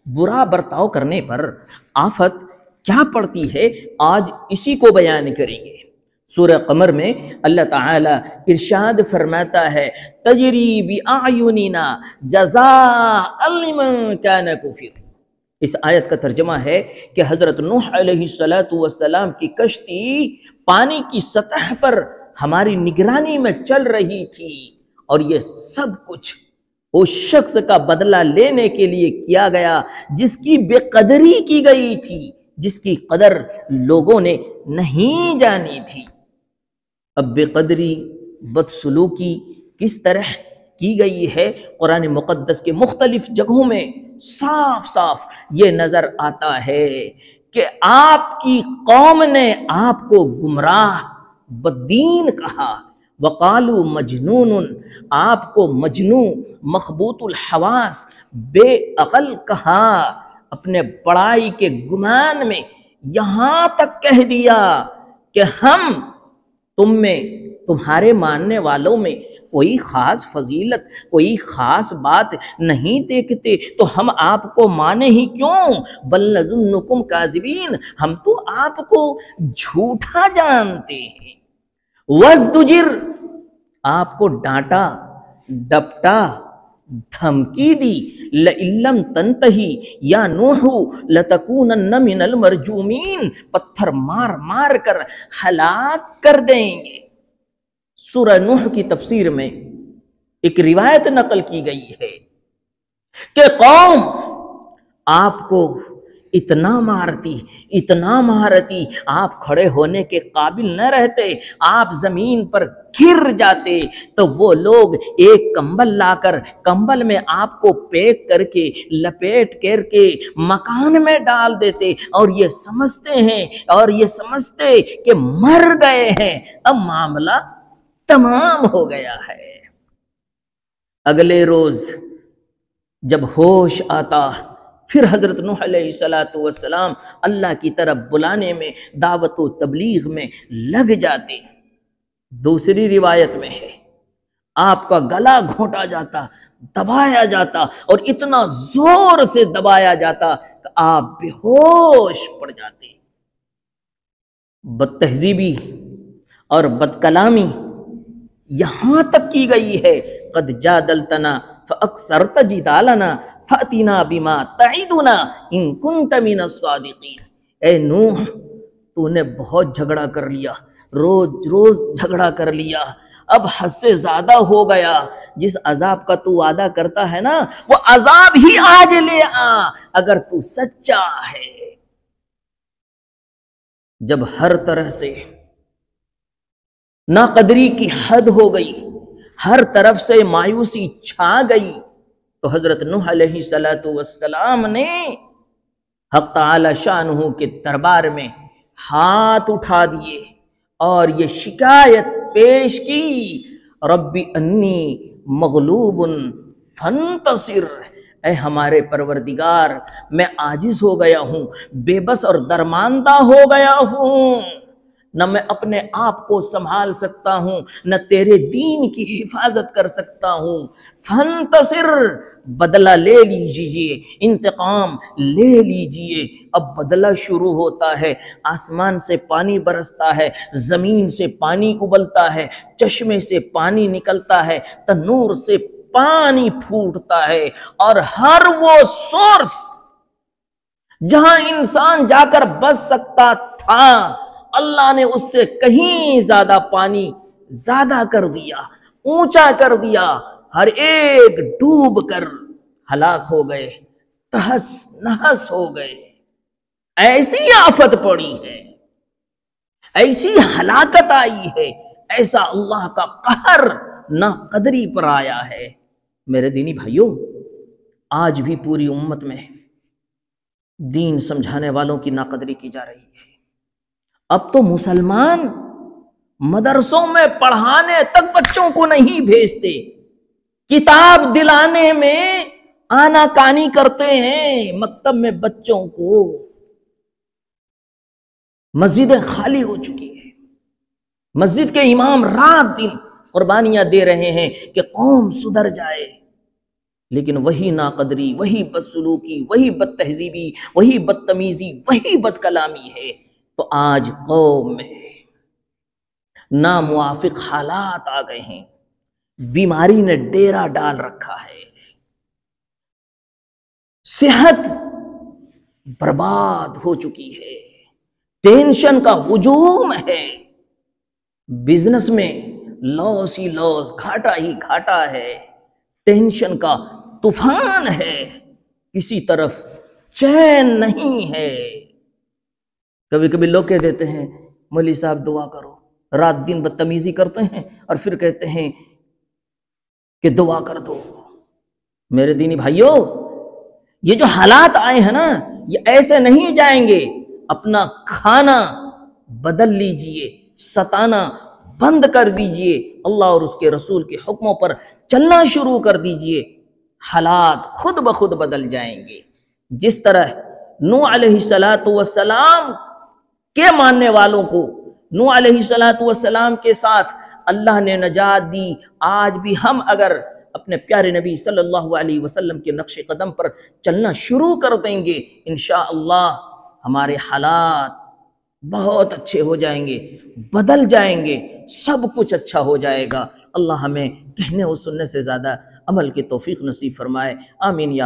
برا برتاؤ کرنے پر آفت کیا پڑتی ہے، آج اسی کو بیان کریں گے۔ سورہ قمر میں اللہ تعالی ارشاد فرماتا ہے تجری بأعیننا جزاء لمن کان کفر۔ اس آیت کا ترجمہ ہے کہ حضرت نوح علیہ السلام کی کشتی پانی کی سطح پر ہماری نگرانی میں چل رہی تھی، اور یہ سب کچھ اس شخص کا بدلہ لینے کے لیے کیا گیا جس کی بے قدری کی گئی تھی، جس کی قدر لوگوں نے نہیں جانی تھی۔ اب بے قدری، بدسلوکی کس طرح کی گئی ہے، قرآن مقدس کے مختلف جگہوں میں صاف صاف یہ نظر آتا ہے کہ آپ کی قوم نے آپ کو گمراہ بدین کہا، وقالو مجنون، آپ کو مجنون، مخبوط الحواس، بے عقل کہا، اپنے بڑائی کے گمان میں یہاں تک کہہ دیا کہ ہم تم میں، تمہارے ماننے والوں میں کوئی خاص فضیلت، کوئی خاص بات نہیں دیکھتے، تو ہم آپ کو مانے ہی کیوں؟ بل نظنکم کاذبین، ہم تو آپ کو جھوٹا جانتے ہیں۔ وازدجر، آپ کو ڈانٹا، ڈپٹا، دھمکی دی، لئن لم تنتہی یا نوح لتکونن من المرجومین، پتھر مار مار کر ہلاک کر دیں گے۔ سورہ نوح کی تفسیر میں ایک روایت نقل کی گئی ہے کہ قوم آپ کو اتنا مارتی، اتنا مارتی، آپ کھڑے ہونے کے قابل نہ رہتے، آپ زمین پر گر جاتے، تو وہ لوگ ایک کمبل لا کر کمبل میں آپ کو پیک کر کے، لپیٹ کر کے مکان میں ڈال دیتے، اور یہ سمجھتے کہ مر گئے ہیں، اب معاملہ تمام ہو گیا ہے۔ اگلے روز جب ہوش آتا، پھر حضرت نوح علیہ السلام اللہ کی طرف بلانے میں، دعوت و تبلیغ میں لگ جاتے۔ دوسری روایت میں ہے آپ کا گلا گھونٹا جاتا، دبایا جاتا، اور اتنا زور سے دبایا جاتا کہ آپ بے ہوش پڑ جاتے۔ بد تہذیبی اور بد کلامی یہاں تک کی گئی ہے، قد جادلتنا فاکثرت جدالنا فاتنا بما تعدنا ان کنت من الصادقین۔ اے نوح، تو نے بہت جھگڑا کر لیا، روز روز جھگڑا کر لیا، اب حد سے زیادہ ہو گیا، جس عذاب کا تو وعدہ کرتا ہے نا، وہ عذاب ہی آج لے آ اگر تو سچا ہے۔ جب ہر طرح سے ناقدری کی حد ہو گئی، ہر طرف سے مایوسی چھا گئی، تو حضرت نوح علیہ السلام نے حق تعالی شانہ کے دربار میں ہاتھ اٹھا دیے اور یہ شکایت پیش کی، رب انی مغلوب فانتصر، اے ہمارے پروردگار، میں عاجز ہو گیا ہوں، بے بس اور درماندہ ہو گیا ہوں، نہ میں اپنے آپ کو سنبھال سکتا ہوں، نہ تیرے دین کی حفاظت کر سکتا ہوں، فانتصر، بدلہ لے لیجئے، انتقام لے لیجئے۔ اب بدلہ شروع ہوتا ہے، آسمان سے پانی برستا ہے، زمین سے پانی ابلتا ہے، چشمے سے پانی نکلتا ہے، تنور سے پانی پھوٹتا ہے، اور ہر وہ سورس جہاں انسان جا کر بچ سکتا تھا، اللہ نے اس سے کہیں زیادہ پانی زیادہ کر دیا، اونچا کر دیا، ہر ایک ڈوب کر ہلاک ہو گئے، تہس نہس ہو گئے۔ ایسی آفت پڑی ہے، ایسی ہلاکت آئی ہے، ایسا اللہ کا قہر ناقدری پر آیا ہے۔ میرے دینی بھائیوں، آج بھی پوری امت میں دین سمجھانے والوں کی ناقدری کی جا رہی ہے۔ اب تو مسلمان مدرسوں میں پڑھانے تک بچوں کو نہیں بھیجتے، کتاب دلانے میں آنا کانی کرتے ہیں مکتب میں بچوں کو۔ مسجدیں خالی ہو چکی ہیں، مسجد کے امام رات دن قربانیاں دے رہے ہیں کہ قوم سدھر جائے، لیکن وہی ناقدری، وہی بدسلوکی، وہی بد تہذیبی، وہی بدتمیزی، وہی بد کلامی ہے تو آج قوم میں ناموافق حالات آ گئے ہیں، بیماری نے ڈیرا ڈال رکھا ہے، صحت برباد ہو چکی ہے، ٹینشن کا ہجوم ہے، بزنس میں لاس ہی لاس، گھاٹا ہی گھاٹا ہے، ٹینشن کا طوفان ہے، کسی طرف چین نہیں ہے۔ کبھی کبھی لوگ کہہ دیتے ہیں مولوی صاحب دعا کرو، رات دن بدتمیزی کرتے ہیں اور پھر کہتے ہیں کہ دعا کر دو۔ میرے دینی بھائیوں، یہ جو حالات آئے ہیں نا، یہ ایسے نہیں جائیں گے۔ اپنا کھانا بدل لیجئے، ستانا بند کر دیجئے، اللہ اور اس کے رسول کے حکموں پر چلنا شروع کر دیجئے، حالات خود بخود بدل جائیں گے۔ جس طرح نوح علیہ السلام کے ماننے والوں کو نوح علیہ السلام کے ساتھ اللہ نے نجات دی، آج بھی ہم اگر اپنے پیارے نبی صلی اللہ علیہ وسلم کے نقش قدم پر چلنا شروع کر دیں گے، انشاءاللہ ہمارے حالات بہت اچھے ہو جائیں گے، بدل جائیں گے، سب کچھ اچھا ہو جائے گا۔ اللہ ہمیں کہنے و سننے سے زیادہ عمل کی توفیق نصیب فرمائے، آمین یا